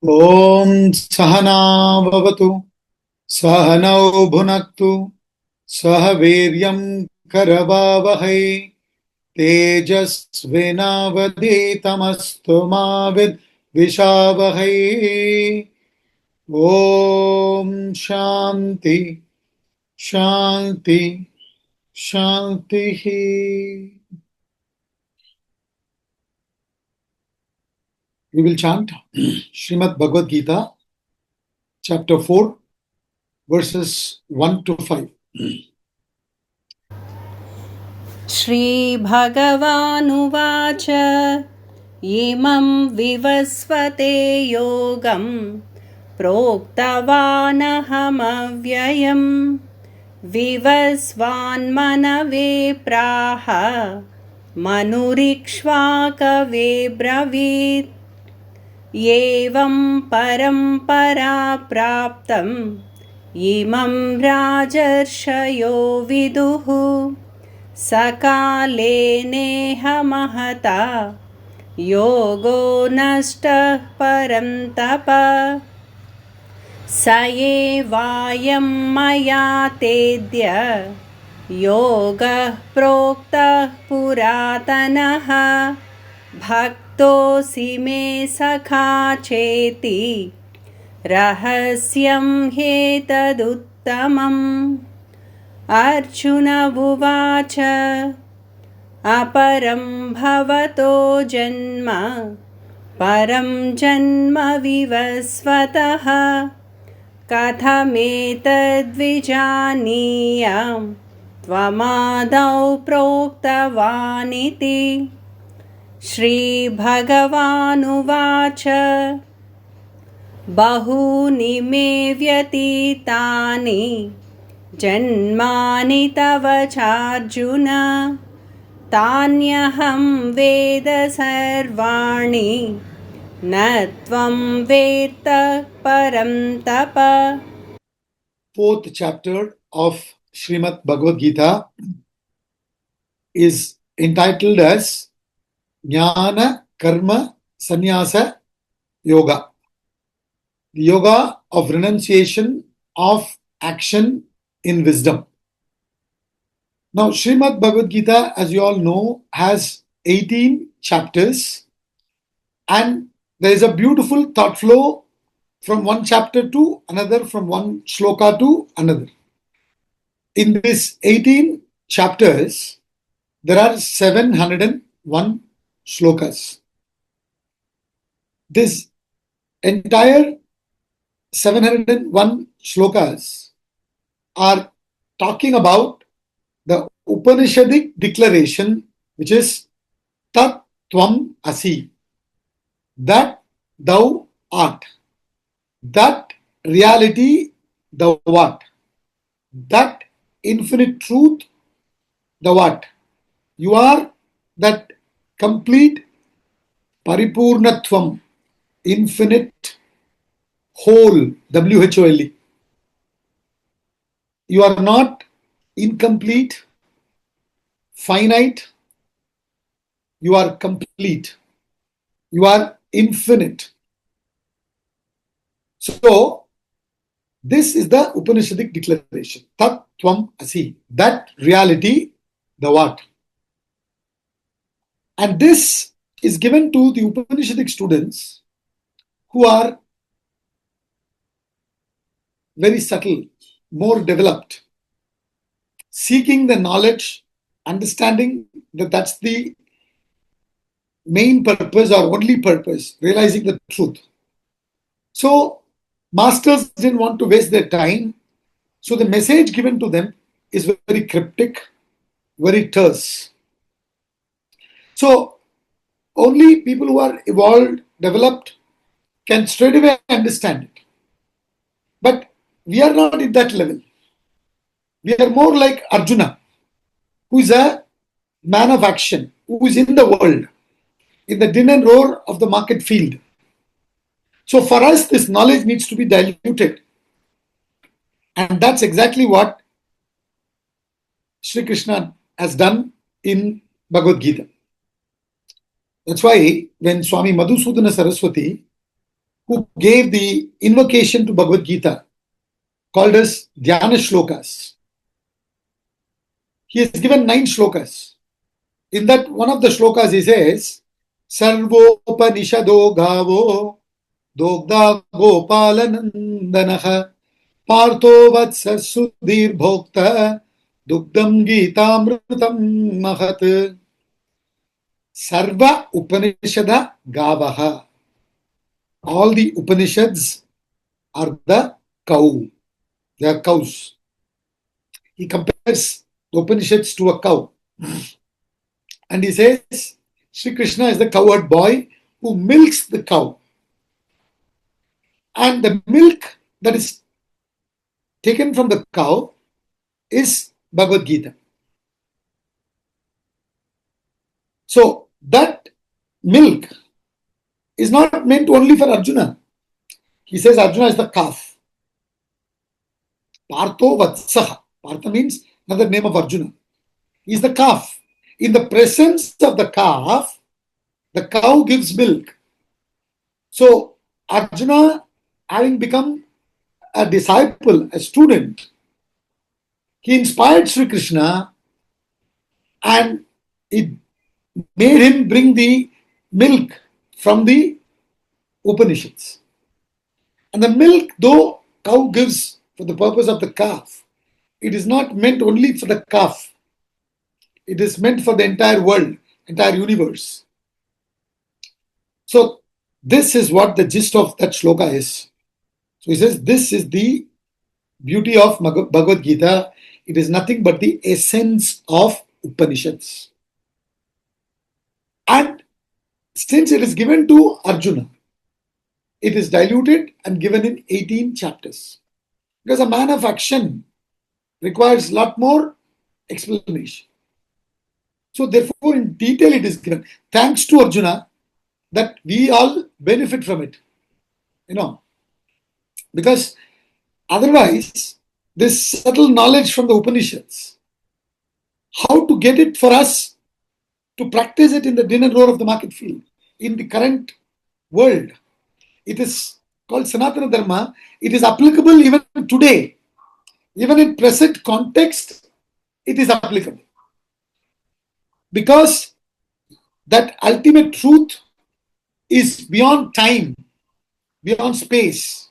Om Sahana Bhavatu Sahanau Bhunaktu Sahaviryam Karavavahai Tejasvinavaditamastu Mavid Vishavahai. Om Shanti Shanti Shanti. We will chant Srimad Bhagavad Gita, chapter 4, verses 1 to 5. श्रीभगवानुवाच इमं विवस्वते योगं प्रोक्तवानहमव्ययं विवस्वान्मनवे प्राह मनुरिक्ष्वाकवे ब्रवीत् एवं परम्परा प्राप्तम् इमं राजर्षयो विदुः सकाले नेह महता योगो नष्टः परं तप स एवायं मया तेद्य योगः प्रोक्तः पुरातनः भक्तोऽसि मे सखा चेति रहस्यं ह्येतदुत्तमम् अर्जुन उवाच अपरं भवतो जन्म परं जन्म विवस्वतः कथमेतद्विजानीयां त्वमादौ प्रोक्तवानिति श्रीभगवानुवाच बहूनि मे व्यतीतानि जन्मानि तव चार्जुन तान्यहं वेद सर्वाणि न त्वं वेत्तः परं तप. Fourth chapter of Srimad Bhagavad Gita is entitled as Gnana Karma Sannyasa Yoga, the yoga of renunciation of action in wisdom. Now, Srimad Bhagavad Gita, as you all know, has 18 chapters, and there is a beautiful thought flow from one chapter to another, from one shloka to another. In these 18 chapters, there are 701 shlokas. This entire 701 shlokas are talking about the Upanishadic declaration, which is Tat Tvam Asi, that thou art, that reality, the what, that infinite truth, the what. You are that complete Paripurnatvam, infinite whole, WHOLE. You are not incomplete, finite. You are complete. You are infinite. So, this is the Upanishadic declaration. Tat Tvam Asi. That reality, the what. And this is given to the Upanishadic students who are very subtle, more developed, seeking the knowledge, understanding that that's the main purpose or only purpose, realizing the truth. So, masters didn't want to waste their time. So, the message given to them is very cryptic, very terse. So, only people who are evolved, developed, can straightaway understand it. But we are not at that level. We are more like Arjuna, who is a man of action, who is in the world, in the din and roar of the market field. So for us, this knowledge needs to be diluted. And that's exactly what Sri Krishna has done in Bhagavad Gita. That's why when Swami Madhusudana Saraswati, who gave the invocation to Bhagavad Gita, called as Dhyana Shlokas. He has given 9 shlokas. In that, one of the shlokas he says, Sarvopanishado Gavo Dogda Gopalanandanaha Partho Vatsa Sudhir Bhokta Dugdam Gitamrutam Mahat. Sarva Upanishada Gavaha. All the Upanishads are the cow. They are cows. He compares the Upanishads to a cow. And he says, Sri Krishna is the cowherd boy who milks the cow. And the milk that is taken from the cow is Bhagavad Gita. So that milk is not meant only for Arjuna. He says Arjuna is the calf. Partho Vatsaha. Partha means another name of Arjuna. He is the calf. In the presence of the calf, the cow gives milk. So Arjuna, having become a disciple, a student, he inspired Sri Krishna and it made him bring the milk from the Upanishads. And the milk, though cow gives for the purpose of the calf, it is not meant only for the calf. It is meant for the entire world, entire universe. So this is what the gist of that shloka is. So he says, this is the beauty of Bhagavad Gita. It is nothing but the essence of Upanishads. And since it is given to Arjuna, it is diluted and given in 18 chapters. Because a man of action requires a lot more explanation. So therefore, in detail it is given. Thanks to Arjuna that we all benefit from it. Because otherwise, this subtle knowledge from the Upanishads, how to get it for us to practice it in the din and roar of the market field, in the current world. It is called Sanatana Dharma. It is applicable even today. Even in present context, it is applicable. Because that ultimate truth is beyond time, beyond space.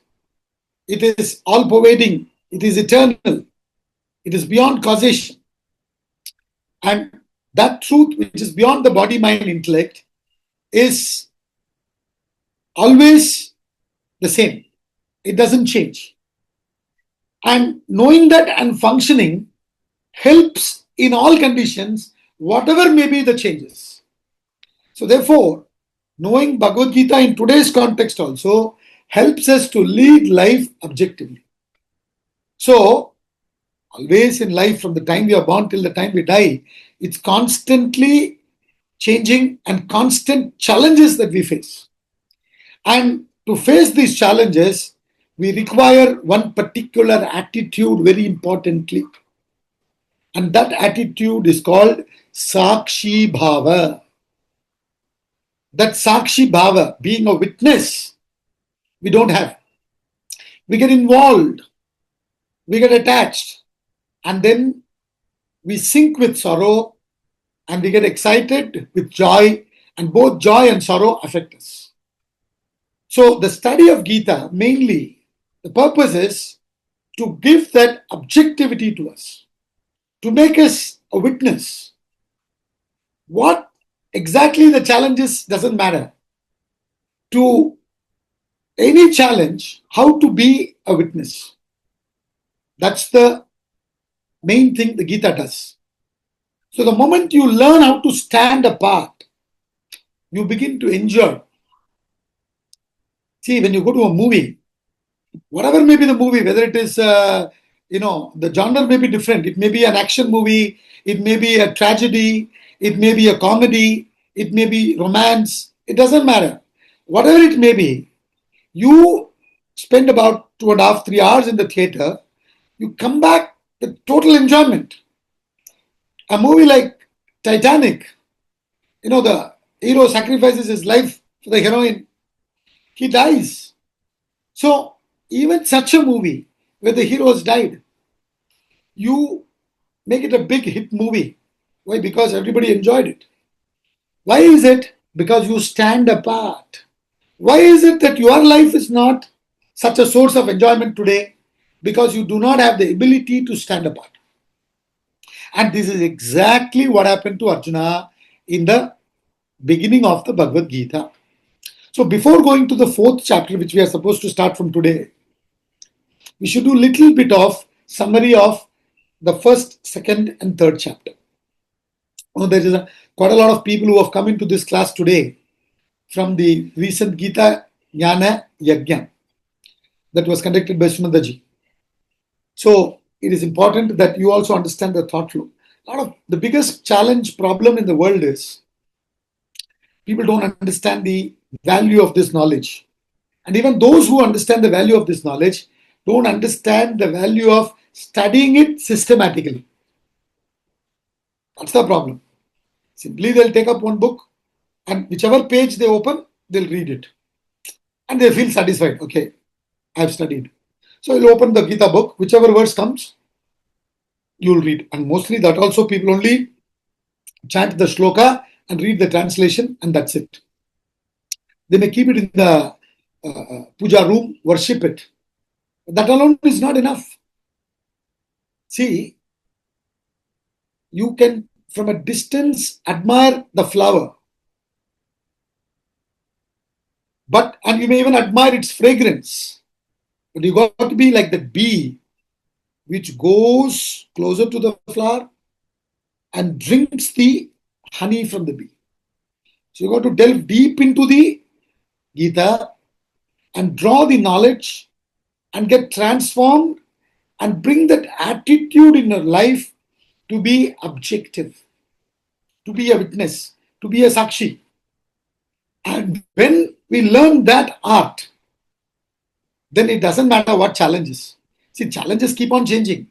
It is all-pervading. It is eternal. It is beyond causation. And that truth, which is beyond the body, mind, intellect, is always the same. It doesn't change. And knowing that and functioning helps in all conditions, whatever may be the changes. So therefore, knowing Bhagavad Gita in today's context also helps us to lead life objectively. So, always in life, from the time we are born till the time we die, it's constantly changing and constant challenges that we face. And to face these challenges, we require one particular attitude very importantly. And that attitude is called Sakshi Bhava. That Sakshi Bhava, being a witness, we don't have. We get involved, we get attached, and then we sink with sorrow and we get excited with joy, and both joy and sorrow affect us. So the study of Gita, mainly, the purpose is to give that objectivity to us, to make us a witness. What exactly the challenge is doesn't matter. To any challenge, how to be a witness. That's the main thing the Gita does. So the moment you learn how to stand apart, you begin to enjoy. See, when you go to a movie, whatever may be the movie, whether it is, the genre may be different. It may be an action movie, it may be a tragedy, it may be a comedy, it may be romance. It doesn't matter. Whatever it may be, you spend about 2.5, 3 hours in the theater, you come back with total enjoyment. A movie like Titanic, the hero sacrifices his life for the heroine. He dies. So even such a movie where the heroes died, you make it a big hit movie. Why? Because everybody enjoyed it. Why is it? Because you stand apart. Why is it that your life is not such a source of enjoyment today? Because you do not have the ability to stand apart. And this is exactly what happened to Arjuna in the beginning of the Bhagavad Gita. So before going to the fourth chapter, which we are supposed to start from today, we should do a little bit of summary of the first, second, and third chapter. There is quite a lot of people who have come into this class today from the recent Gita Gnana Yajna that was conducted by Srimad. So it is important that you also understand the thought flow. A lot of the biggest challenge problem in the world is people don't understand the value of this knowledge. And even those who understand the value of this knowledge don't understand the value of studying it systematically. That's the problem. Simply they'll take up one book and whichever page they open, they'll read it. And they feel satisfied. Okay, I've studied. So you'll open the Gita book, whichever verse comes, you'll read. And mostly that also people only chant the shloka and read the translation, and that's it. They may keep it in the puja room, worship it. That alone is not enough. See, you can from a distance admire the flower, and you may even admire its fragrance. But you got to be like the bee which goes closer to the flower and drinks the honey from the bee. So you got to delve deep into the Gita and draw the knowledge and get transformed and bring that attitude in your life to be objective, to be a witness, to be a sakshi. And when we learn that art, then it doesn't matter what challenges. See, challenges keep on changing.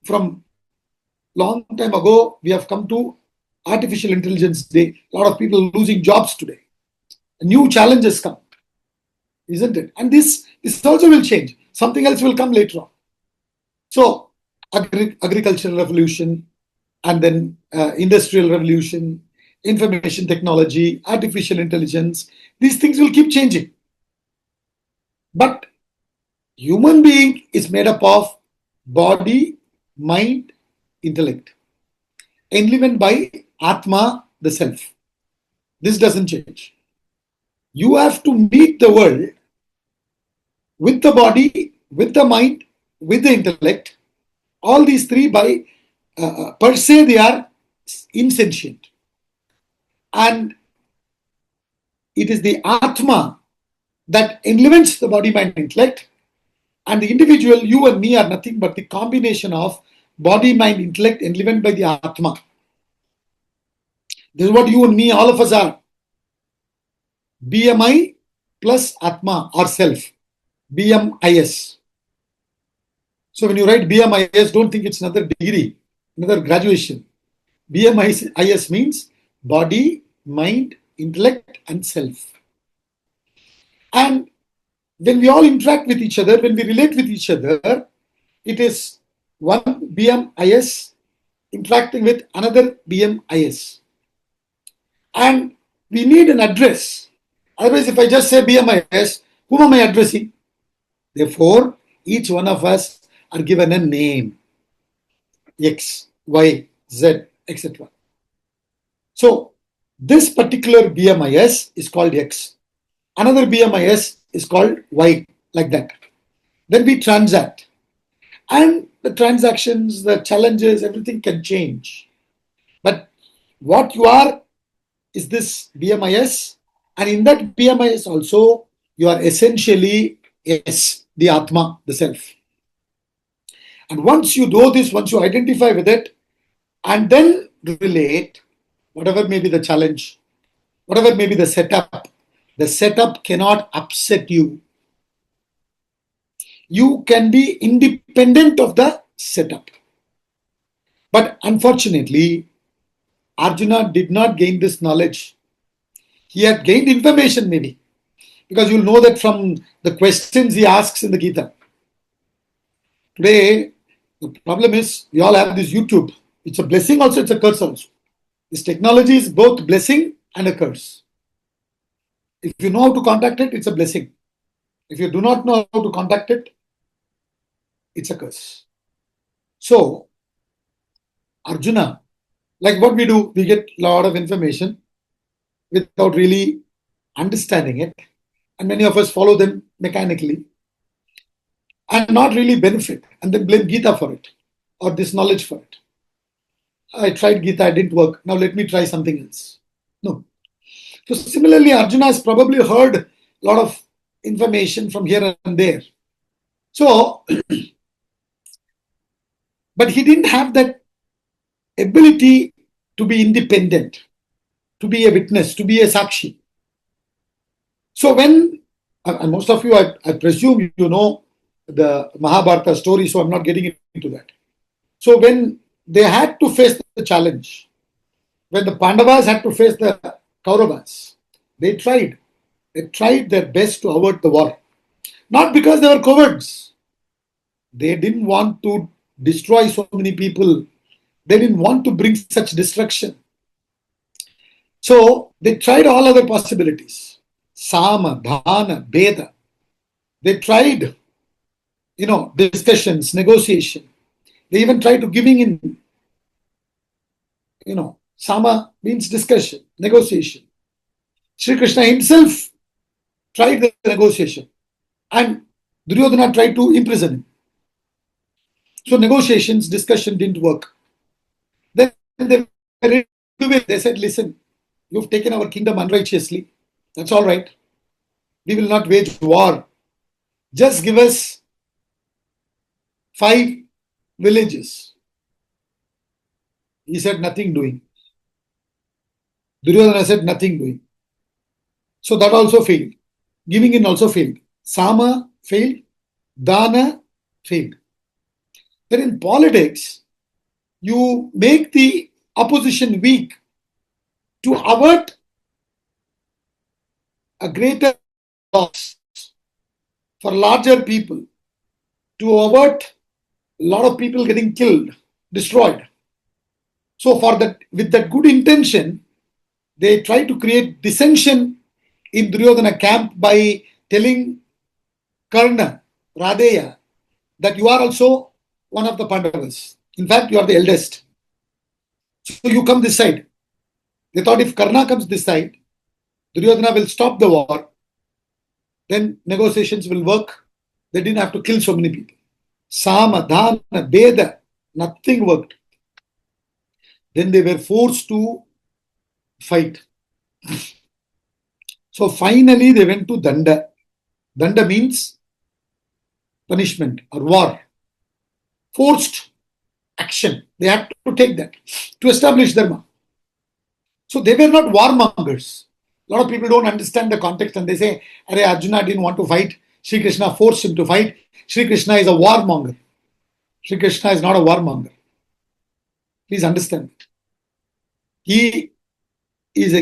From long time ago, we have come to artificial intelligence day. A lot of people losing jobs today. New challenges come, isn't it? And this also will change. Something else will come later on. So, agricultural revolution, and then industrial revolution, information technology, artificial intelligence, these things will keep changing. But human being is made up of body, mind, intellect, enlivened by Atma, the self. This doesn't change. You have to meet the world with the body, with the mind, with the intellect. All these three by per se they are insentient. And it is the Atma that enlivens the body, mind, intellect. And the individual, you and me, are nothing but the combination of body, mind, intellect enlivened by the Atma. This is what you and me, all of us are. BMI plus Atma or self. BMIS. So when you write BMIS, don't think it's another degree, another graduation. BMIS means body, mind, intellect, and self. And when we all interact with each other, when we relate with each other, it is one BMIS interacting with another BMIS. And we need an address. Otherwise, if I just say BMIS, whom am I addressing? Therefore, each one of us are given a name. X, Y, Z, etc. So, this particular BMIS is called X. Another BMIS is called Y, like that. Then we transact. And the transactions, the challenges, everything can change. But what you are is this BMIS. And in that BMIS also, you are essentially S, the Atma, the self. And once you do this, once you identify with it, and then relate, whatever may be the challenge, whatever may be the setup cannot upset you. You can be independent of the setup. But unfortunately, Arjuna did not gain this knowledge. He had gained information maybe, Because you'll know that from the questions he asks in the Gita. Today, the problem is we all have this YouTube. It's a blessing also, it's a curse also. This technology is both blessing and a curse. If you know how to contact it, it's a blessing. If you do not know how to contact it, it's a curse. So, Arjuna, like what we do, we get a lot of information without really understanding it. And many of us follow them mechanically and not really benefit and then blame Gita for it or this knowledge for it. I tried Gita, it didn't work. Now let me try something else. No. So similarly, Arjuna has probably heard a lot of information from here and there. So, but he didn't have that ability to be independent, to be a witness, to be a sakshi. So when, and most of you, I presume you know the Mahabharata story, so I'm not getting into that. So when they had to face the challenge, when the Pandavas had to face the Kauravas, they tried their best to avert the war. Not because they were cowards. They didn't want to destroy so many people. They didn't want to bring such destruction. So they tried all other possibilities. Sama, Dhana, Veda. They tried, discussions, negotiation. They even tried to giving in. Sama means discussion, negotiation. Sri Krishna himself tried the negotiation and Duryodhana tried to imprison him. So negotiations, discussion didn't work. Then they said, listen, you've taken our kingdom unrighteously. That's all right. We will not wage war. Just give us 5 villages. He said, nothing doing. Duryodhana said, nothing doing. So that also failed. Giving in also failed. Sama failed. Dana failed. Then in politics, you make the opposition weak to avert a greater loss for larger people, to avert a lot of people getting killed, destroyed. So for that, with that good intention, they try to create dissension in Duryodhana camp by telling Karna, Radeya, that you are also one of the Pandavas. In fact, you are the eldest. So you come this side. They thought if Karna comes this side, Duryodhana will stop the war. Then negotiations will work. They didn't have to kill so many people. Sama, Dhana, Veda, nothing worked. Then they were forced to fight. So finally they went to Danda. Danda means punishment or war. Forced action. They had to take that to establish Dharma. So they were not warmongers. A lot of people don't understand the context and they say, Arey, Arjuna didn't want to fight. Sri Krishna forced him to fight. Sri Krishna is a warmonger. Sri Krishna is not a warmonger. Please understand. He is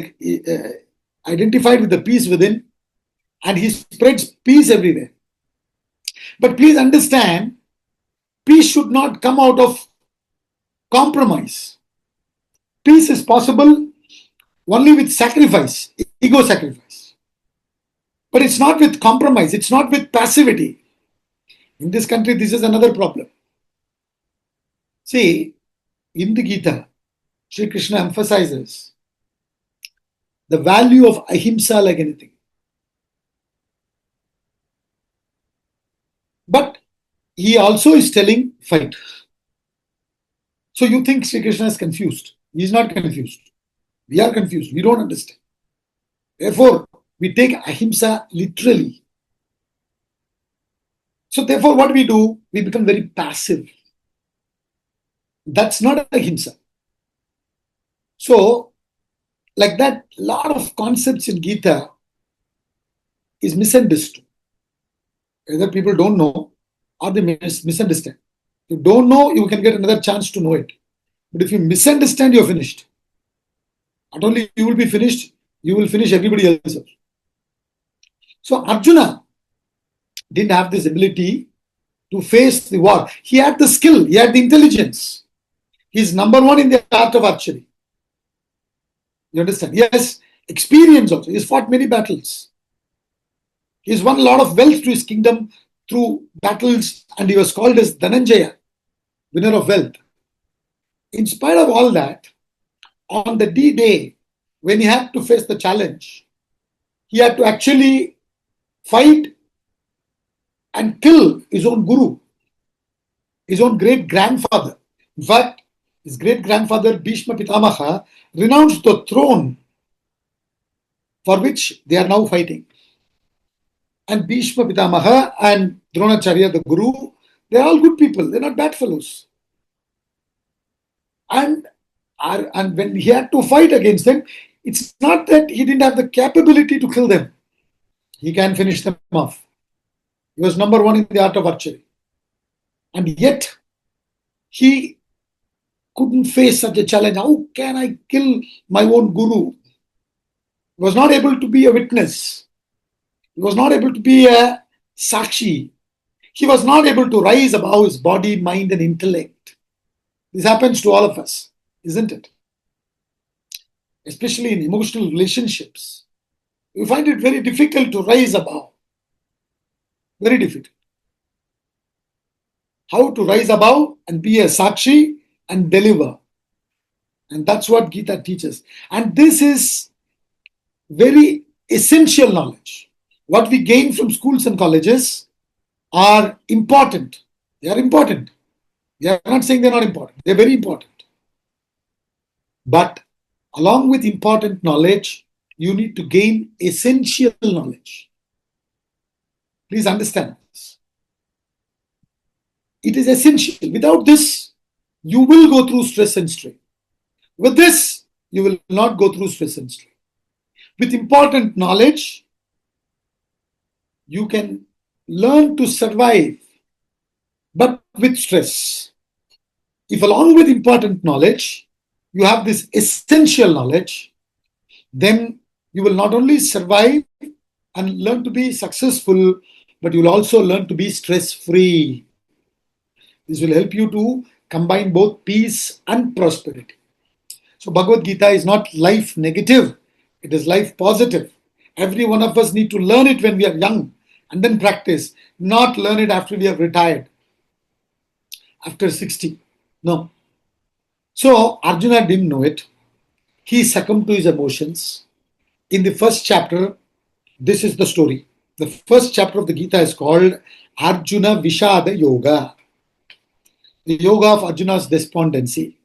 identified with the peace within and he spreads peace everywhere. But please understand, peace should not come out of compromise. Peace is possible only with sacrifice, ego sacrifice. But it's not with compromise, it's not with passivity. In this country, this is another problem. See, in the Gita, Sri Krishna emphasizes the value of ahimsa like anything. But he also is telling fight. So you think Sri Krishna is confused. He is not confused. We are confused. We don't understand. Therefore, we take ahimsa literally. So therefore, what we do, we become very passive. That's not ahimsa. So, like that, a lot of concepts in Gita is misunderstood. Either people don't know or they misunderstand. If you don't know, you can get another chance to know it. But if you misunderstand, you're finished. Not only you will be finished, you will finish everybody else. So Arjuna didn't have this ability to face the war. He had the skill, he had the intelligence. He's number one in the art of archery. You understand? He has experience also. He's fought many battles. He's won a lot of wealth to his kingdom through battles, and he was called as Dhananjaya, winner of wealth. In spite of all that, on the D-Day, when he had to face the challenge, he had to actually fight and kill his own guru, his own great-grandfather. In fact, his great-grandfather Bhishma Pitamaha renounced the throne for which they are now fighting. And Bhishma Pitamaha and Dronacharya, the guru, they're all good people. They're not bad fellows. And when he had to fight against them, it's not that he didn't have the capability to kill them. He can finish them off. He was number one in the art of archery. And yet, he couldn't face such a challenge. How can I kill my own guru? He was not able to be a witness. He was not able to be a sakshi. He was not able to rise above his body, mind, and intellect. This happens to all of us, isn't it? Especially in emotional relationships. We find it very difficult to rise above. Very difficult. How to rise above and be a sakshi and deliver. And that's what Gita teaches. And this is very essential knowledge. What we gain from schools and colleges are important. They are important. We are not saying they're not important. They're very important. But along with important knowledge, you need to gain essential knowledge. Please understand this. It is essential. Without this, you will go through stress and strain. With this, you will not go through stress and strain. With important knowledge, you can learn to survive, but with stress. If along with important knowledge, you have this essential knowledge, then you will not only survive and learn to be successful, but you will also learn to be stress-free. This will help you to combine both peace and prosperity. So Bhagavad Gita is not life negative, it is life positive. Every one of us need to learn it when we are young and then practice, not learn it after we have retired, after 60. No. So Arjuna didn't know it. He succumbed to his emotions. In the first chapter, this is the story. The first chapter of the Gita is called Arjuna Vishada Yoga. The yoga of Arjuna's despondency.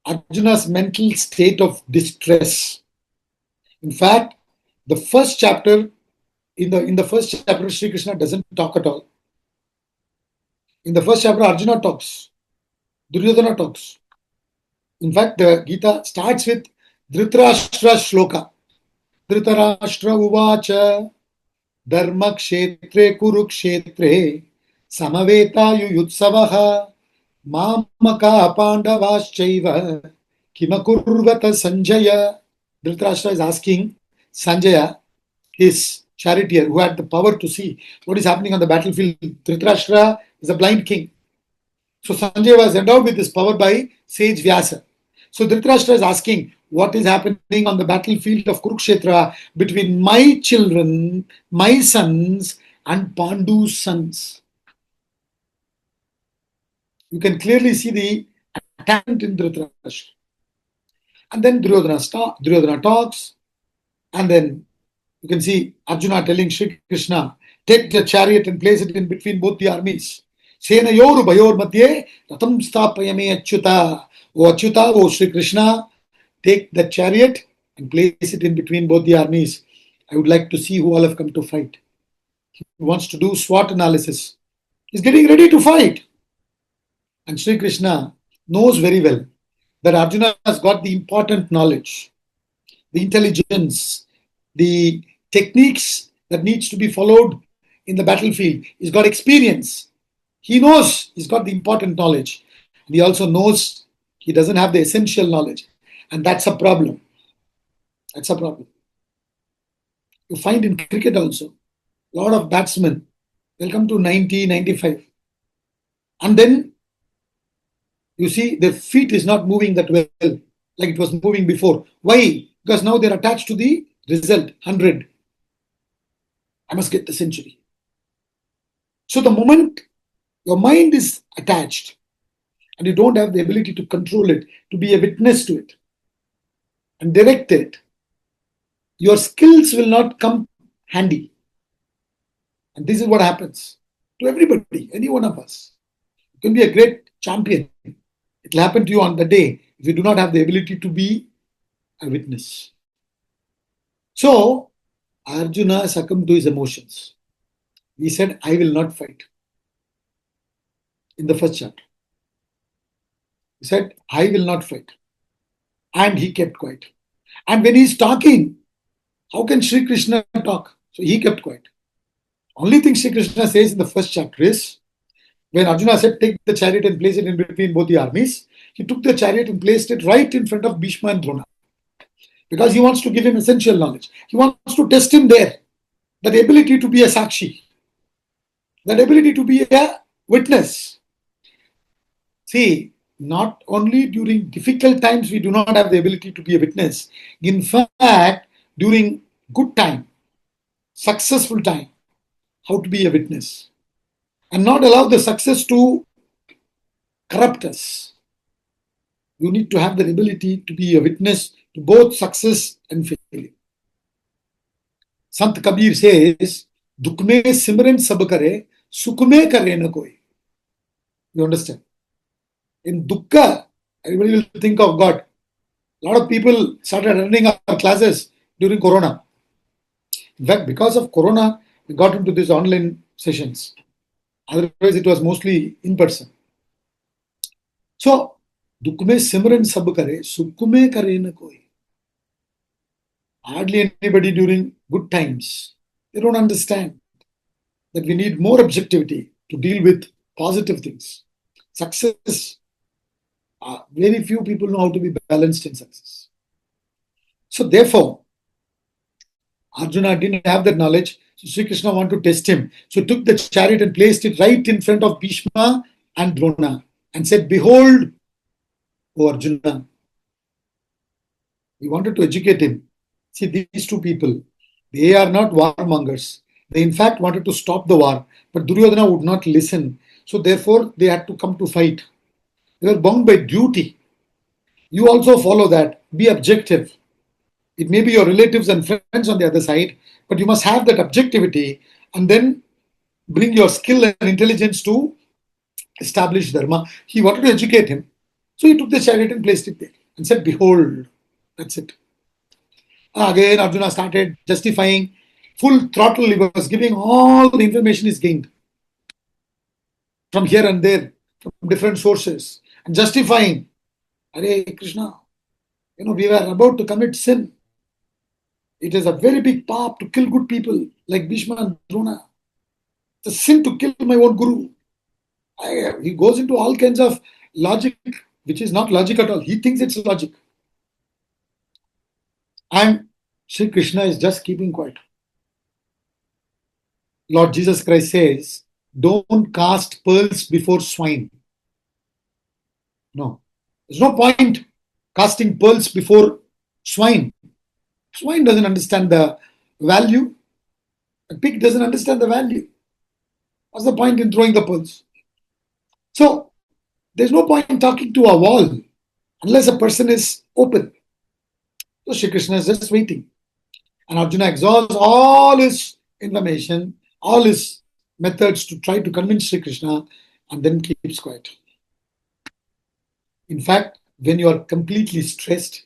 Arjuna's mental state of distress. In fact, the first chapter, in the first chapter, Sri Krishna doesn't talk at all. In the first chapter, Arjuna talks. Duryodhana talks. In fact, the Gita starts with Dhritarashtra shloka. Dhritarashtra uvacha dharma kshetre kurukshetre samaveta yuyutsavaha mamaka pandavaschaiva kimakurvata sanjaya. Dhritarashtra is asking Sanjaya, his charioteer, who had the power to see what is happening on the battlefield. Dhritarashtra is a blind king. So Sanjaya was endowed with this power by sage Vyasa. So Dhritarashtra is asking what is happening on the battlefield of Kurukshetra between my children, my sons, and Pandu's sons. You can clearly see the attachment in Dhritarashtra. And then Duryodhana talks, and then you can see Arjuna telling Sri Krishna, take the chariot and place it in between both the armies. Sena yoru bayor madhye ratam stapayame achyuta. O Achyuta, O Sri Krishna, take the chariot and place it in between both the armies. I would like to see who all have come to fight. He wants to do SWOT analysis. He's getting ready to fight. And Sri Krishna knows very well that Arjuna has got the important knowledge, the intelligence, the techniques that needs to be followed in the battlefield. He's got experience. He knows he's got the important knowledge. And he also knows he doesn't have the essential knowledge. And that's a problem. That's a problem. You find in cricket also. A lot of batsmen, they'll come to 90, 95. And then you see their feet is not moving that well, like it was moving before. Why? Because now they're attached to the result, 100. I must get the century. So the moment your mind is attached and you don't have the ability to control it, to be a witness to it and direct it, your skills will not come handy. And this is what happens to everybody, any one of us. You can be a great champion. It will happen to you on the day if you do not have the ability to be a witness. So Arjuna succumbed to his emotions. He said, I will not fight. In the first chapter, he said, I will not fight. And he kept quiet. And when he's talking, how can Sri Krishna talk? So he kept quiet. Only thing Sri Krishna says in the first chapter is, when Arjuna said, take the chariot and place it in between both the armies, he took the chariot and placed it right in front of Bhishma and Drona. Because he wants to give him essential knowledge. He wants to test him there. That ability to be a sakshi. That ability to be a witness. See, not only during difficult times we do not have the ability to be a witness. In fact, during good time, successful time, how to be a witness. And not allow the success to corrupt us. You need to have the ability to be a witness to both success and failure. Sant Kabir says, Dukh mein simran sab kare, sukh mein kare na koi. You understand? In dukkha, everybody will think of God. A lot of people started attending our classes during Corona. In fact, because of Corona, we got into these online sessions. Otherwise, it was mostly in person. So, dukh mein simran sab kare, sukh mein kare na koi. Hardly anybody during good times. They don't understand that we need more objectivity to deal with positive things. Success, very few people know how to be balanced in success. So therefore, Arjuna didn't have that knowledge. So Sri Krishna wanted to test him. So he took the chariot and placed it right in front of Bhishma and Drona and said, behold, O Arjuna. He wanted to educate him. See, these two people, they are not warmongers. They in fact wanted to stop the war, but Duryodhana would not listen. So therefore, they had to come to fight. They were bound by duty. You also follow that. Be objective. It may be your relatives and friends on the other side, but you must have that objectivity and then bring your skill and intelligence to establish dharma. He wanted to educate him. So he took the chariot and placed it there and said, behold, that's it. Again, Arjuna started justifying, full throttle. He was giving all the information is gained from here and there, from different sources, and justifying. Hare Krishna, we were about to commit sin. It is a very big paap to kill good people like Bhishma and Drona. It's a sin to kill my own guru. He goes into all kinds of logic, which is not logic at all. He thinks it's logic. And Sri Krishna is just keeping quiet. Lord Jesus Christ says, don't cast pearls before swine. No. There's no point casting pearls before swine. Swine doesn't understand the value. A pig doesn't understand the value. What's the point in throwing the pearls? So, there's no point in talking to a wall unless a person is open. So Sri Krishna is just waiting. And Arjuna exhausts all his information, all his methods to try to convince Sri Krishna and then keeps quiet. In fact, when you are completely stressed,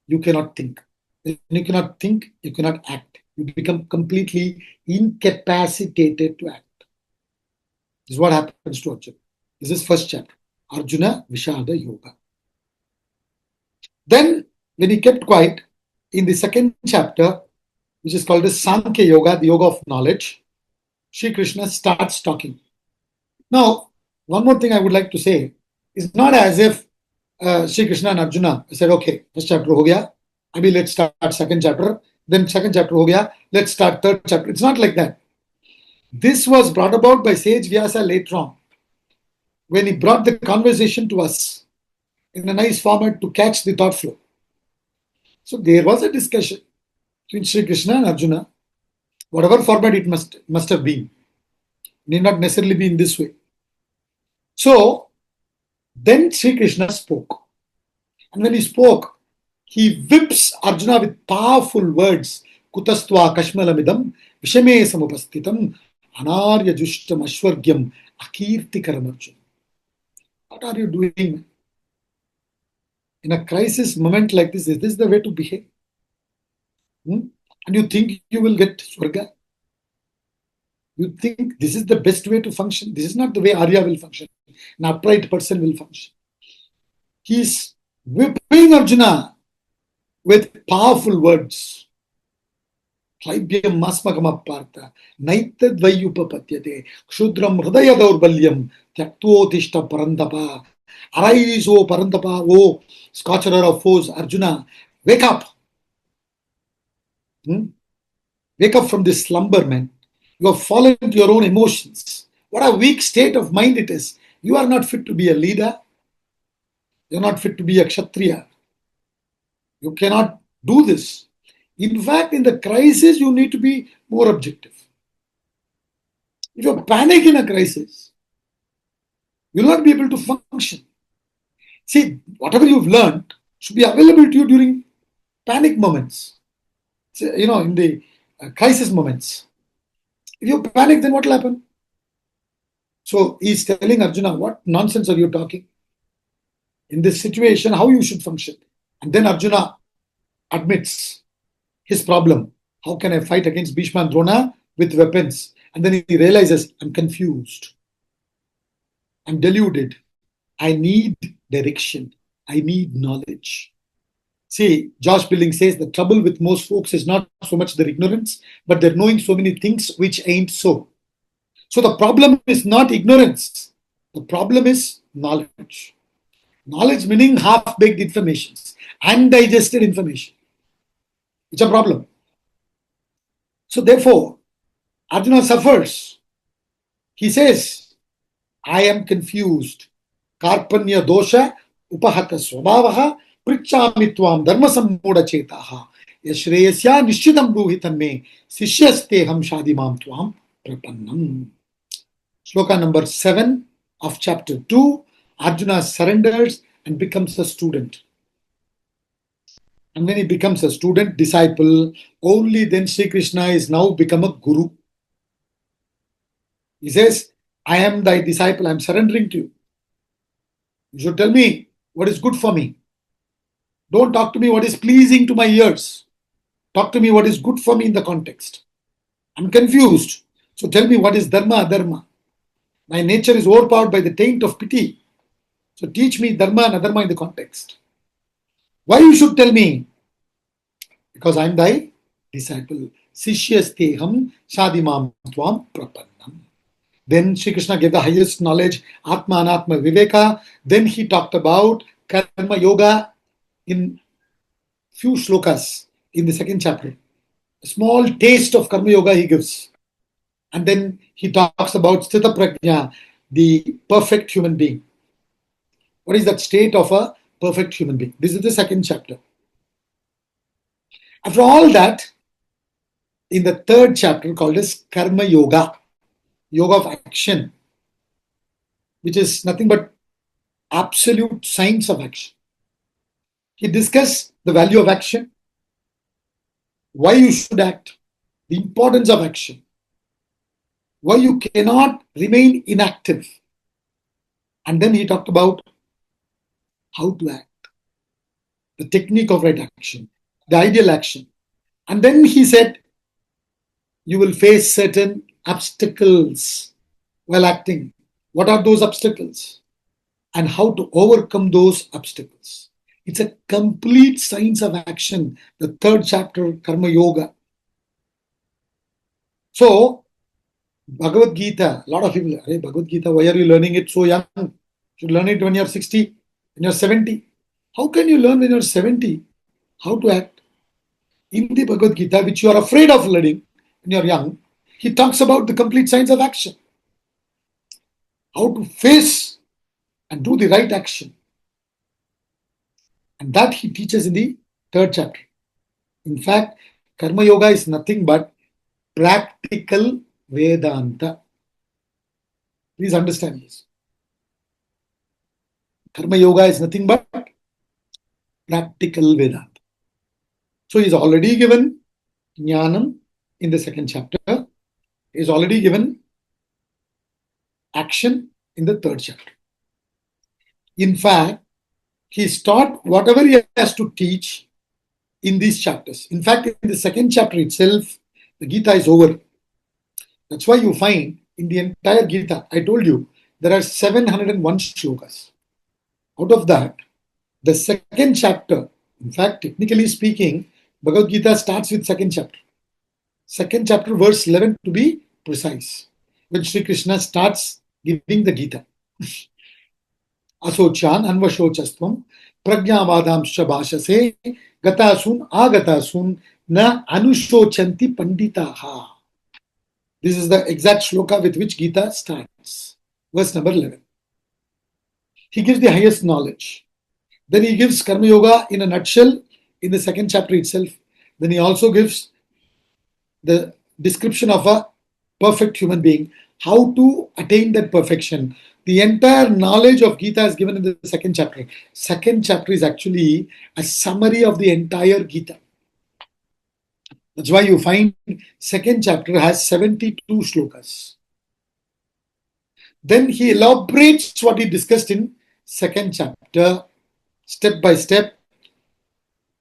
you cannot think. When you cannot think, you cannot act. You become completely incapacitated to act. This is what happens to Arjuna. This is first chapter. Arjuna Vishada Yoga. Then, when he kept quiet, in the second chapter, which is called the Sankhya Yoga, the Yoga of Knowledge, Sri Krishna starts talking. Now, one more thing I would like to say is not as if Sri Krishna and Arjuna said, okay, first chapter ho gaya, abhi let's start second chapter, then second chapter ho gaya, let's start third chapter. It's not like that. This was brought about by sage Vyasa later on, when he brought the conversation to us in a nice format to catch the thought flow. So there was a discussion between Sri Krishna and Arjuna, whatever format it must have been. Need not necessarily be in this way. So then Sri Krishna spoke. And when he spoke, he whips Arjuna with powerful words. Kutastva kashmalamidam vishame samupastitam anarya jushtam ashwargyam akirtikaram Arjuna. What are you doing? In a crisis moment like this, is this the way to behave? And you think you will get Swarga? You think this is the best way to function? This is not the way Arya will function. An upright person will function. He is whipping Arjuna with powerful words. Klaibyam masmagam apartha, naitad vayupapatyate, kshudram hridaya daurbalyam, tyaktotishta parantapa. Arise, O Parantapa, O scorcher of foes, Arjuna, wake up. Wake up from this slumber, man. You have fallen into your own emotions. What a weak state of mind it is. You are not fit to be a leader. You are not fit to be a Kshatriya. You cannot do this. In fact, in the crisis, you need to be more objective. If you panic in a crisis, you will not be able to function. See, whatever you've learned should be available to you during panic moments. In the crisis moments. If you panic, then what will happen? So he's telling Arjuna, what nonsense are you talking? In this situation, how you should function? And then Arjuna admits his problem. How can I fight against Bhishma and Drona with weapons? And then he realizes, I'm confused. I'm deluded. I need direction. I need knowledge. See, Josh Billing says the trouble with most folks is not so much their ignorance, but they're knowing so many things which ain't so. So the problem is not ignorance. The problem is knowledge. Knowledge meaning half-baked information, undigested information. It's a problem. So therefore, Arjuna suffers. He says, I am confused. Karpanya dosha upahata swabhavaha prichami tvam dharma sammoda chetaha yashreyasya nishchitam bruhitan me sishyasteham shadimam tvam prapannam. Shloka number 7 of chapter 2, Arjuna surrenders and becomes a student. And when he becomes a student, disciple, only then Sri Krishna is now become a guru. He says, I am thy disciple, I am surrendering to you. You should tell me what is good for me. Don't talk to me what is pleasing to my ears. Talk to me what is good for me in the context. I'm confused. So tell me what is dharma, adharma. My nature is overpowered by the taint of pity. So teach me dharma and adharma in the context. Why you should tell me? Because I am thy disciple. Sishyasteham shadimam tvam prapannam. Then Sri Krishna gave the highest knowledge, Atma Anatma Viveka. Then he talked about Karma Yoga in few shlokas in the second chapter. A small taste of Karma Yoga he gives. And then he talks about Sthita Prajna, the perfect human being. What is that state of a perfect human being? This is the second chapter. After all that, in the third chapter called as Karma Yoga, Yoga of action, which is nothing but absolute science of action. He discussed the value of action, why you should act, the importance of action, why you cannot remain inactive. And then he talked about how to act, the technique of right action, the ideal action. And then he said, you will face certain obstacles while acting. What are those obstacles? And how to overcome those obstacles. It's a complete science of action, the third chapter, Karma Yoga. So, Bhagavad Gita, a lot of people, hey, Bhagavad Gita, why are you learning it so young? You should learn it when you're 60, when you're 70. How can you learn when you're 70 how to act? In the Bhagavad Gita, which you are afraid of learning when you're young, he talks about the complete science of action, how to face and do the right action. And that he teaches in the third chapter. In fact, Karma Yoga is nothing but practical Vedanta. Please understand this. Karma Yoga is nothing but practical Vedanta. So he's already given Jnanam in the second chapter. He's already given action in the third chapter. In fact, he's taught whatever he has to teach in these chapters. In fact, in the second chapter itself, the Gita is over. That's why you find in the entire Gita, I told you, there are 701 shlokas. Out of that, the second chapter, in fact, technically speaking, Bhagavad Gita starts with second chapter. Second chapter, verse 11 to be precise, when Sri Krishna starts giving the Gita. Asochan anvashochastvam pragyavadamscha bhashase gatasun agatasun na anushochanti panditaha. This is the exact shloka with which Gita starts. Verse number 11. He gives the highest knowledge. Then he gives Karma Yoga in a nutshell in the second chapter itself. Then he also gives the description of a perfect human being, how to attain that perfection. The entire knowledge of Gita is given in the second chapter. Second chapter is actually a summary of the entire Gita. That's why you find second chapter has 72 shlokas. Then he elaborates what he discussed in second chapter, step by step,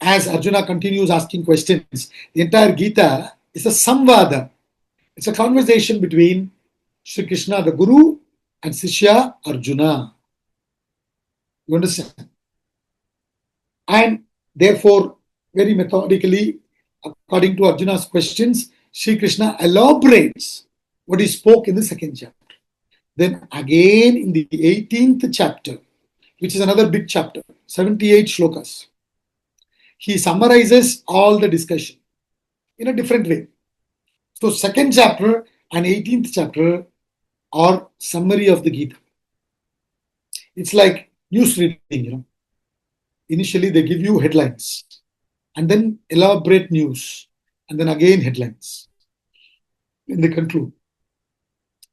as Arjuna continues asking questions. The entire Gita is a samvada. It's a conversation between Sri Krishna, the Guru, and Sishya Arjuna. You understand? And therefore, very methodically, according to Arjuna's questions, Sri Krishna elaborates what he spoke in the second chapter. Then again in the 18th chapter, which is another big chapter, 78 shlokas, he summarizes all the discussion in a different way. So second chapter and 18th chapter are summary of the Gita. It's like news reading, Initially they give you headlines and then elaborate news and then again headlines. Then they conclude.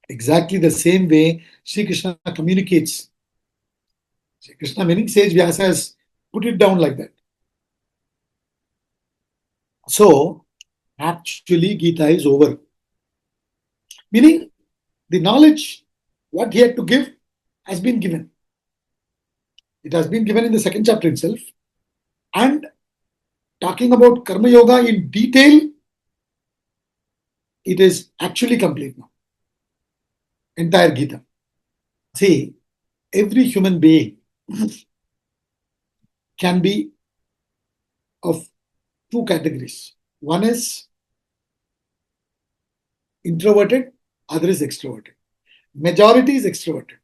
Exactly the same way Sri Krishna communicates. Sri Krishna, meaning sage Vyasa, has put it down like that. So, actually Gita is over. Meaning, the knowledge, what he had to give, has been given. It has been given in the second chapter itself. And talking about Karma Yoga in detail, it is actually complete now. Entire Gita. See, every human being can be of two categories. One is introverted, other is extroverted. Majority is extroverted.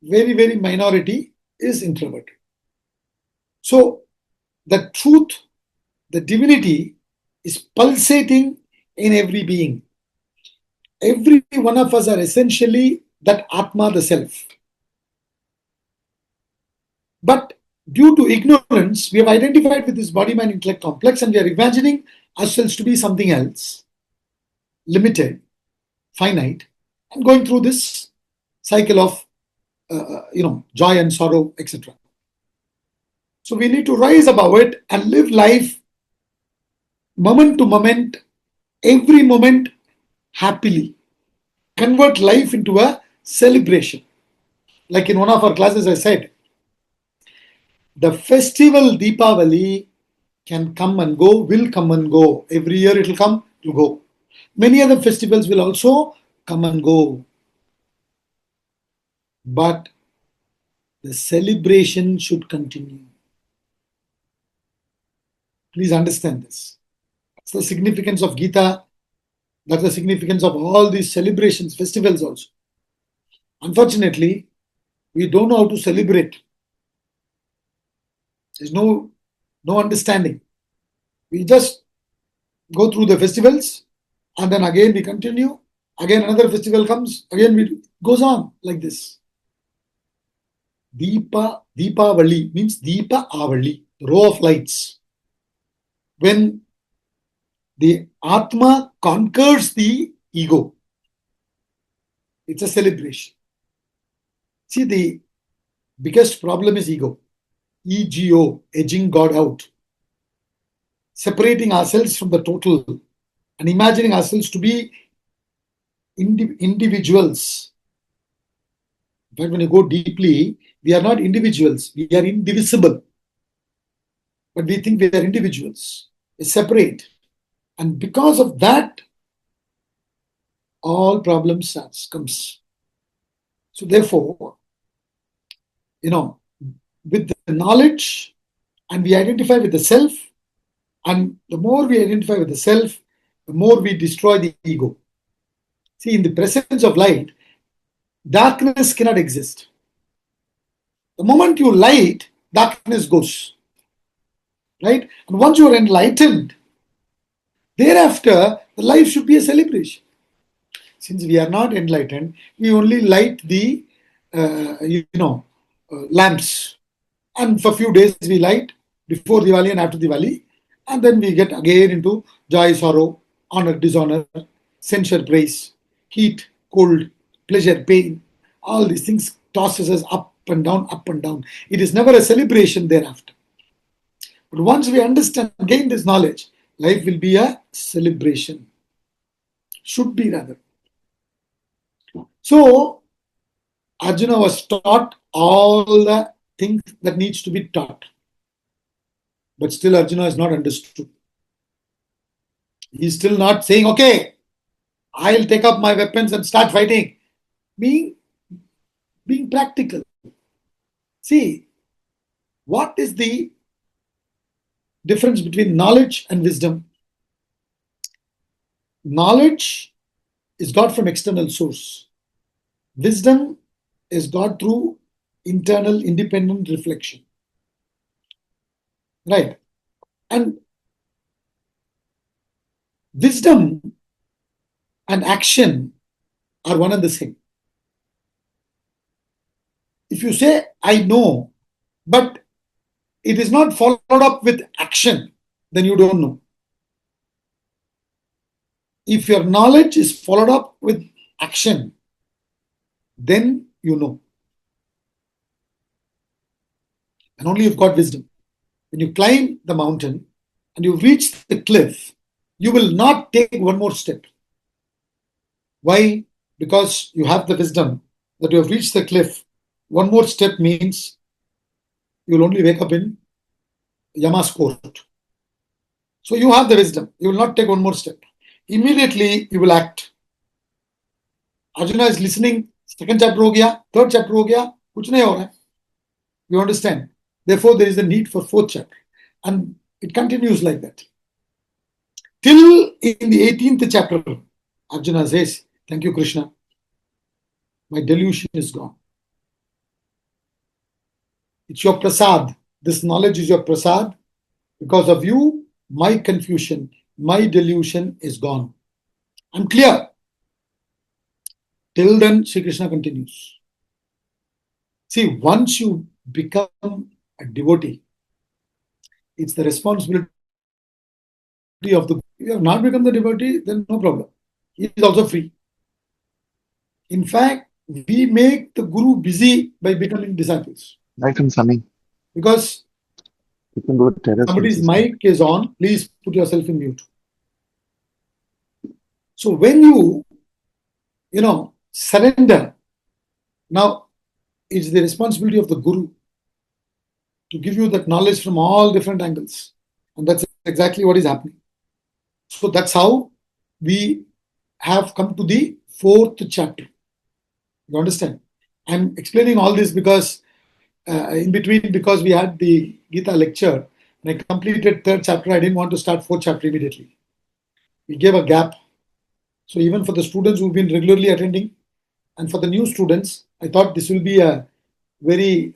Very, very minority is introverted. So, the truth, the divinity is pulsating in every being. Every one of us are essentially that Atma, the self. But due to ignorance, we have identified with this body-mind intellect complex and we are imagining ourselves to be something else, limited, finite, and going through this cycle of joy and sorrow, etc. So we need to rise above it and live life moment to moment, every moment happily. Convert life into a celebration. Like in one of our classes I said, the festival Deepavali can come and go, will come and go. Every year it will come, it will go. Many other festivals will also come and go. But the celebration should continue. Please understand this. That's the significance of Gita. That's the significance of all these celebrations, festivals also. Unfortunately, we don't know how to celebrate. There's no understanding. We just go through the festivals and then again we continue. Again another festival comes, again it goes on like this. Deepavali means Deepa Avali, row of lights. When the Atma conquers the ego, it's a celebration. See, the biggest problem is ego. EGO, edging God out. Separating ourselves from the total and imagining ourselves to be individuals. But when you go deeply, we are not individuals, we are indivisible. But we think we are individuals, we're separate. And because of that, all problems comes. So therefore, with the knowledge, and we identify with the self, and the more we identify with the self, the more we destroy the ego. See, in the presence of light, darkness cannot exist. The moment you light, darkness goes. Right? And once you are enlightened, thereafter, the life should be a celebration. Since we are not enlightened, we only light the, lamps. And for a few days we light before Diwali and after Diwali. And then we get again into joy, sorrow, honor, dishonor, censure, praise, heat, cold, pleasure, pain. All these things tosses us up and down, up and down. It is never a celebration thereafter. But once we understand, gain this knowledge, life will be a celebration. Should be rather. So, Arjuna was taught all the things that needs to be taught. But still Arjuna is not understood. He is still not saying, okay, I'll take up my weapons and start fighting. Being practical. See, what is the difference between knowledge and wisdom? Knowledge is got from external source. Wisdom is got through internal independent reflection. Right? And wisdom and action are one and the same. If you say, I know, but it is not followed up with action, then you don't know. If your knowledge is followed up with action, then you know. And only you've got wisdom. When you climb the mountain and you reach the cliff, you will not take one more step. Why? Because you have the wisdom that you have reached the cliff. One more step means you will only wake up in Yama's court. So you have the wisdom. You will not take one more step. Immediately you will act. Arjuna is listening. Second chapter ho gaya, third chapter ho gaya, kuch nahi ho raha hai. You understand? Therefore, there is a need for fourth chapter. And it continues like that. Till in the 18th chapter, Arjuna says, thank you, Krishna. My delusion is gone. It's your prasad. This knowledge is your prasad. Because of you, my confusion, my delusion is gone. I'm clear. Till then, Sri Krishna continues. See, once you become a devotee, it's the responsibility of the Guru. If you have not become the devotee, then no problem. He is also free. In fact, we make the Guru busy by becoming disciples. Right from Sami. Because you can go to somebody's mic is on, please put yourself in mute. So when you surrender, now it's the responsibility of the Guru to give you that knowledge from all different angles. And that's exactly what is happening. So that's how we have come to the fourth chapter. You understand? I'm explaining all this because in between, because we had the Gita lecture and I completed third chapter, I didn't want to start fourth chapter immediately. We gave a gap. So even for the students who've been regularly attending and for the new students, I thought this will be a very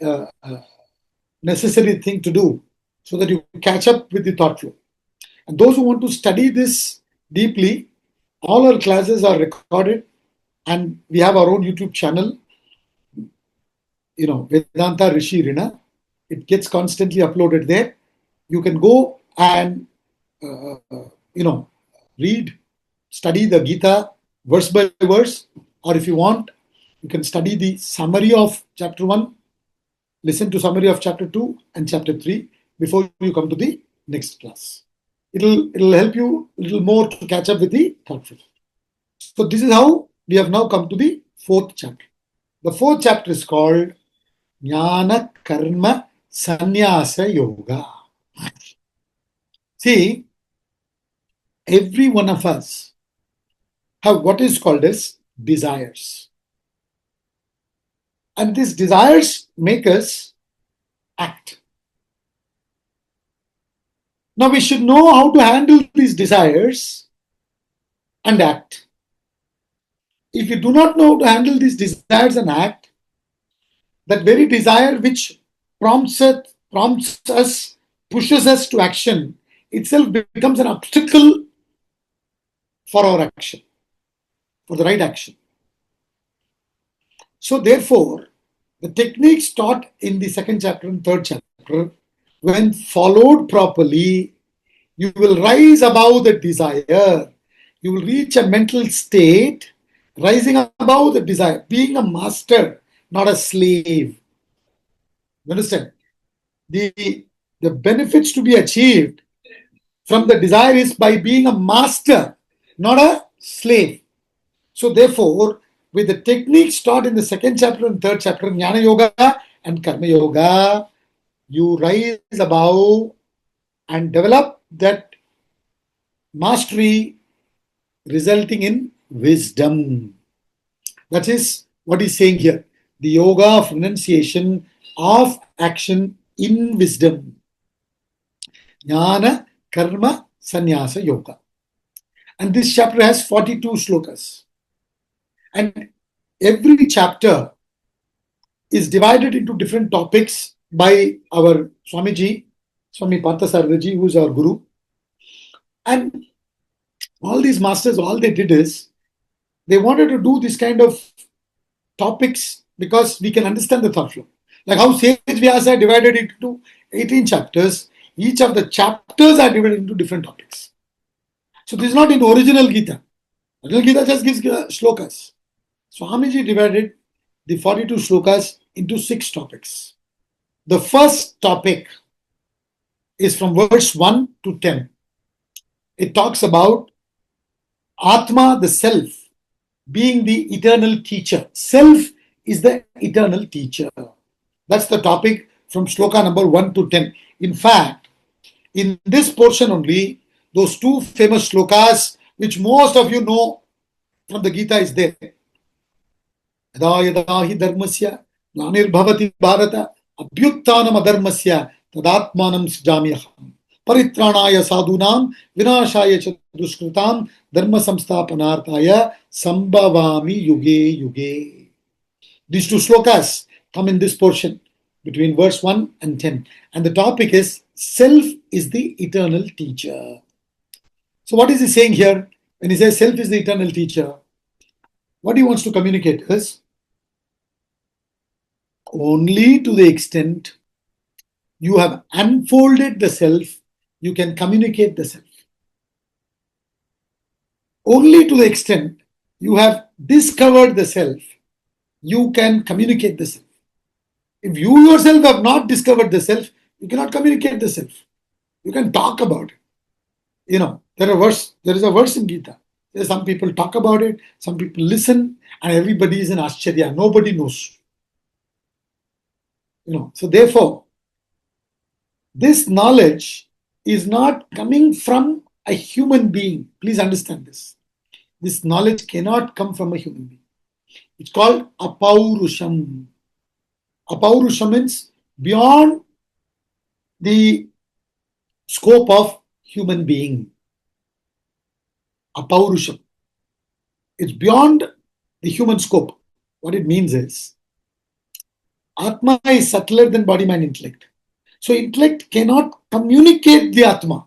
necessary thing to do so that you catch up with the thought flow. And those who want to study this deeply, All our classes are recorded and we have our own YouTube channel, Vedanta Rishi Rina. It gets constantly uploaded there. You can go and, read, study the Gita verse by verse, or if you want, you can study the summary of chapter 1, listen to summary of chapter 2 and chapter 3 before you come to the next class. It'll help you a little more to catch up with the third flow. So this is how we have now come to the fourth chapter. The fourth chapter is called Gnana Karma Sannyasa Yoga. See, every one of us have what is called as desires. And these desires make us act. Now we should know how to handle these desires and act. If you do not know how to handle these desires and act, that very desire which prompts us, pushes us to action, itself becomes an obstacle for our action, for the right action. So therefore, the techniques taught in the second chapter and third chapter, when followed properly, you will rise above the desire. You will reach a mental state, rising above the desire, being a master, not a slave. You understand? The benefits to be achieved from the desire is by being a master, not a slave. So therefore, with the techniques taught in the second chapter and third chapter, Gnana Yoga and Karma Yoga, you rise above and develop that mastery resulting in wisdom. That is what he's saying here. The yoga of renunciation of action in wisdom. Gnana Karma Sannyasa Yoga. And this chapter has 42 slokas. And every chapter is divided into different topics by our Swamiji, Swami Parthasarathi, who is our Guru. And all these masters, all they did is, they wanted to do this kind of topics because we can understand the thought flow. Like how Sage Vyasa divided it into 18 chapters, each of the chapters are divided into different topics. So this is not in original Gita. Original Gita just gives slokas. Swamiji divided the 42 slokas into 6 topics. The first topic is from verse 1 to 10. It talks about Atma, the self, being the eternal teacher. Self is the eternal teacher. That's the topic from sloka number 1 to 10. In fact, in this portion only, those 2 famous slokas, which most of you know from the Gita, is there. Yada yada hi dharmasya glanir bharata abhyuttanam adharmasya tadatmanam sujamyaham paritranaya sadhunam vinashaya cha dushkritam dharma samsthapanarthaya sambhavami yuge yuge. These 2 slokas come in this portion between verse 1 and 10. And the topic is self is the eternal teacher. So what is he saying here? When he says self is the eternal teacher, what he wants to communicate is, only to the extent you have unfolded the self, you can communicate the self. Only to the extent you have discovered the self, you can communicate the self. If you yourself have not discovered the self, you cannot communicate the self. You can talk about it. There is a verse in Gita. Some people talk about it, some people listen, and everybody is in Ascharya. Nobody knows. So therefore, this knowledge is not coming from a human being. Please understand this. This knowledge cannot come from a human being. It's called apaurusham. Apaurusham means beyond the scope of human being. Apaurusham. It's beyond the human scope. What it means is, Atma is subtler than body, mind, intellect. So intellect cannot communicate the Atma.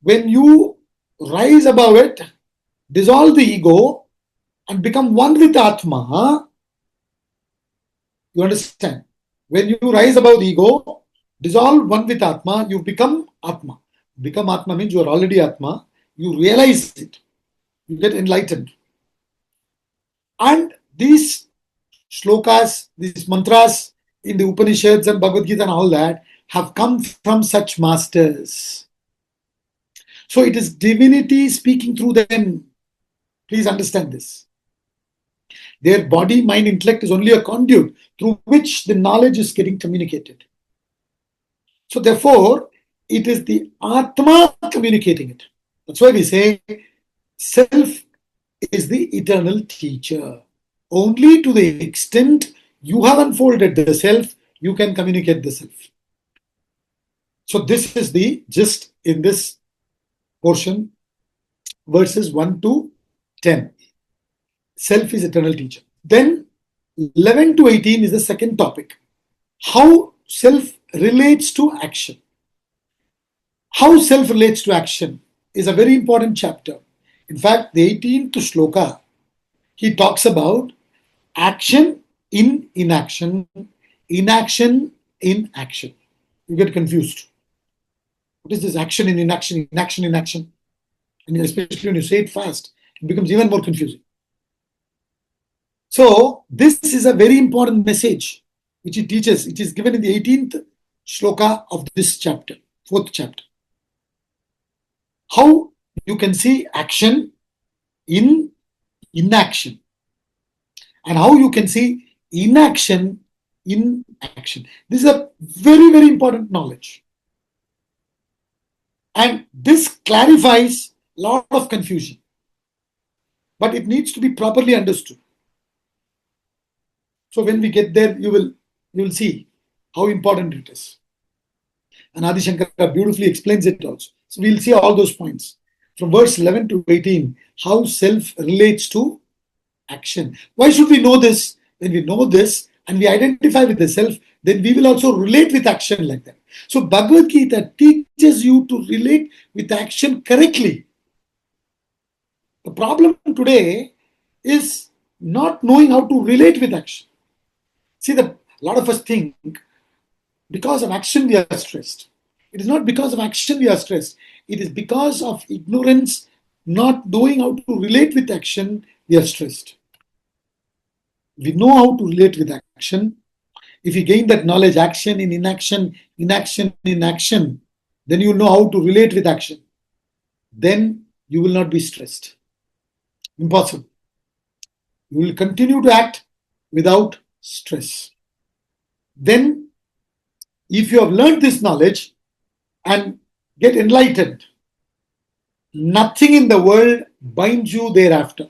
When you rise above it, dissolve the ego and become one with Atma. You understand? When you rise above the ego, dissolve one with Atma, you become Atma. Become Atma means you are already Atma. You realize it. You get enlightened. And these shlokas, these mantras in the Upanishads and Bhagavad Gita and all that have come from such masters. So it is divinity speaking through them. Please understand this. Their body, mind, intellect is only a conduit through which the knowledge is getting communicated. So therefore, it is the Atma communicating it. That's why we say self is the eternal teacher. Only to the extent you have unfolded the self, you can communicate the self. So this is the gist in this portion, verses 1 to 10. Self is eternal teacher. Then 11 to 18 is the second topic. How self relates to action. How self relates to action is a very important chapter. In fact, the 18th shloka, he talks about action in inaction, inaction in action. You get confused. What is this action in inaction, inaction in action? And especially when you say it fast, it becomes even more confusing. So this is a very important message which he teaches. It is given in the 18th shloka of this chapter, 4th chapter. How you can see action in inaction, and how you can see inaction in action. This is a very, very important knowledge. And this clarifies a lot of confusion. But it needs to be properly understood. So when we get there, you will see how important it is. And Adi Shankara beautifully explains it also. So we'll see all those points. From verse 11 to 18, how self relates to action. Why should we know this? When we know this and we identify with the self, then we will also relate with action like that. So Bhagavad Gita teaches you to relate with action correctly. The problem today is not knowing how to relate with action. See, a lot of us think because of action we are stressed. It is not because of action we are stressed. It is because of ignorance, not knowing how to relate with action, we are stressed. We know how to relate with action. If you gain that knowledge, action in inaction, inaction in action, then you will know how to relate with action. Then you will not be stressed. Impossible. You will continue to act without stress. Then, if you have learned this knowledge and get enlightened, nothing in the world binds you thereafter.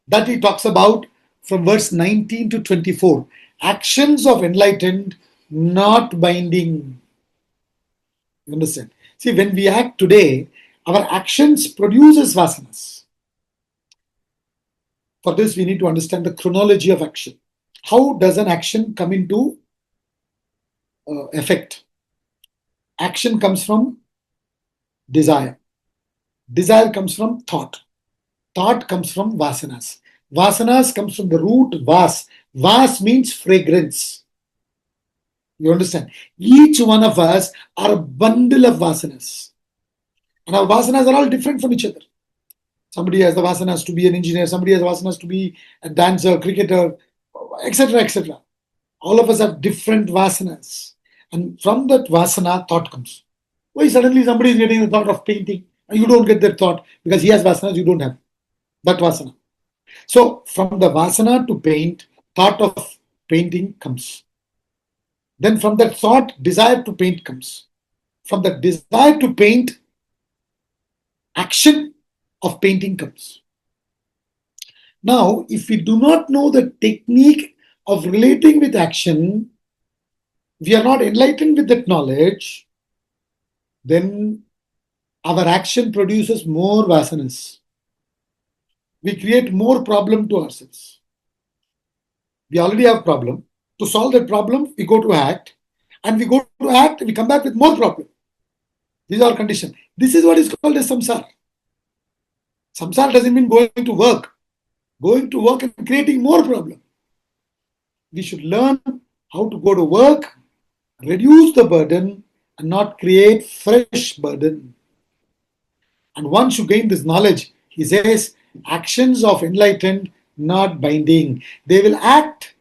That he talks about from verse 19 to 24. Actions of enlightened, not binding. You understand? See, when we act today, our actions produces vasanas. For this, we need to understand the chronology of action. How does an action come into effect? Action comes from desire. Desire comes from thought. Thought comes from vasanas. Vasanas comes from the root vas. Vas means fragrance. You understand? Each one of us are a bundle of vasanas. And our vasanas are all different from each other. Somebody has the vasanas to be an engineer, somebody has the vasanas to be a dancer, cricketer, etc., etc. All of us have different vasanas. And from that vasana, thought comes. Why suddenly somebody is getting the thought of painting and you don't get that thought because he has vasanas, you don't have that vasana. So from the vasana to paint, thought of painting comes. Then from that thought, desire to paint comes. From the desire to paint, action of painting comes. Now, if we do not know the technique of relating with action, we are not enlightened with that knowledge, then our action produces more vasanas. We create more problem to ourselves. We already have problem. To solve that problem, we go to act. And we go to act, we come back with more problem. These are conditions. This is what is called as samsara. Samsara doesn't mean going to work. Going to work and creating more problem. We should learn how to go to work, reduce the burden, and not create fresh burden. And once you gain this knowledge, he says, actions of enlightened, not binding. They will act,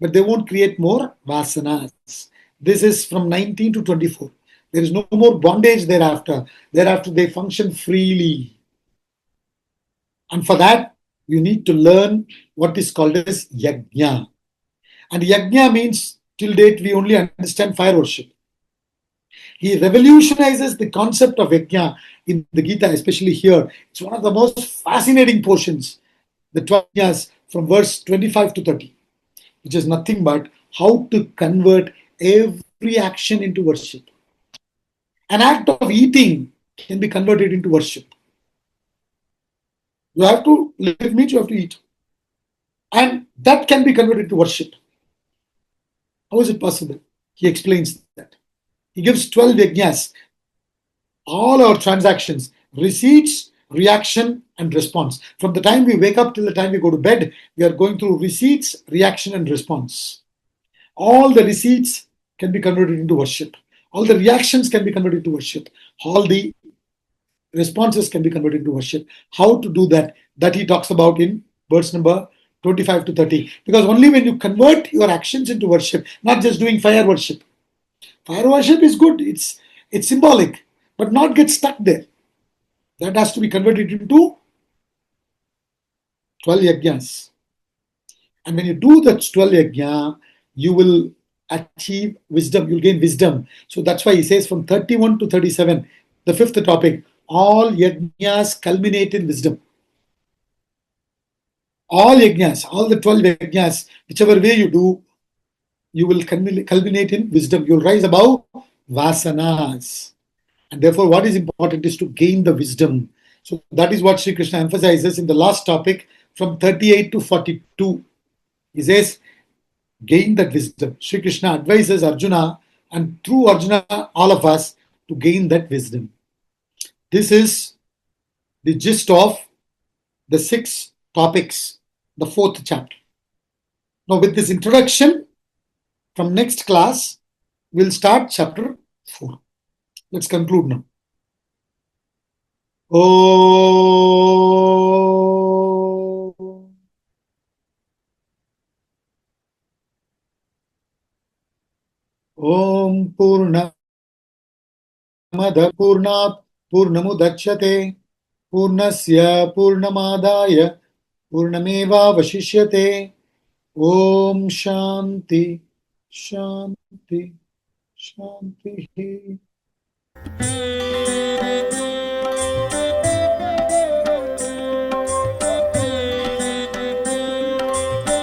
but they won't create more vasanas. This is from 19 to 24. There is no more bondage thereafter. Thereafter, they function freely. And for that, you need to learn what is called as yajna. And yajna means, till date, we only understand fire worship. He revolutionizes the concept of yajna in the Gita, especially here. It's one of the most fascinating portions, the 12 yajnas from verse 25 to 30, which is nothing but how to convert every action into worship. An act of eating can be converted into worship. You have to live meat, you have to eat. And that can be converted to worship. How is it possible? He explains that. He gives 12 yajnas. All our transactions, receipts, reaction, and response. From the time we wake up till the time we go to bed, we are going through receipts, reaction, and response. All the receipts can be converted into worship. All the reactions can be converted into worship. All the responses can be converted into worship. How to do that? That he talks about in verse number 25 to 30. Because only when you convert your actions into worship, not just doing fire worship. Fire worship is good. It's symbolic, but not get stuck there. That has to be converted into 12 yajnas. And when you do that 12 yajna, you will achieve wisdom. You'll gain wisdom. So that's why he says from 31 to 37, the fifth topic, all yajnas culminate in wisdom. All yajnas, all the 12 yajnas, whichever way you do, you will culminate in wisdom. You'll rise above vasanas. And therefore, what is important is to gain the wisdom. So that is what Sri Krishna emphasizes in the last topic from 38 to 42. He says, gain that wisdom. Sri Krishna advises Arjuna, and through Arjuna, all of us, to gain that wisdom. This is the gist of the 6 topics, the 4th chapter. Now, with this introduction, from next class, we'll start chapter 4. Let's conclude now. Om Purnamada Purnat Purnamudachyate Purnasya Purnamadaya Purnameva Vashishyate. Om Shanti Shanti Shanti.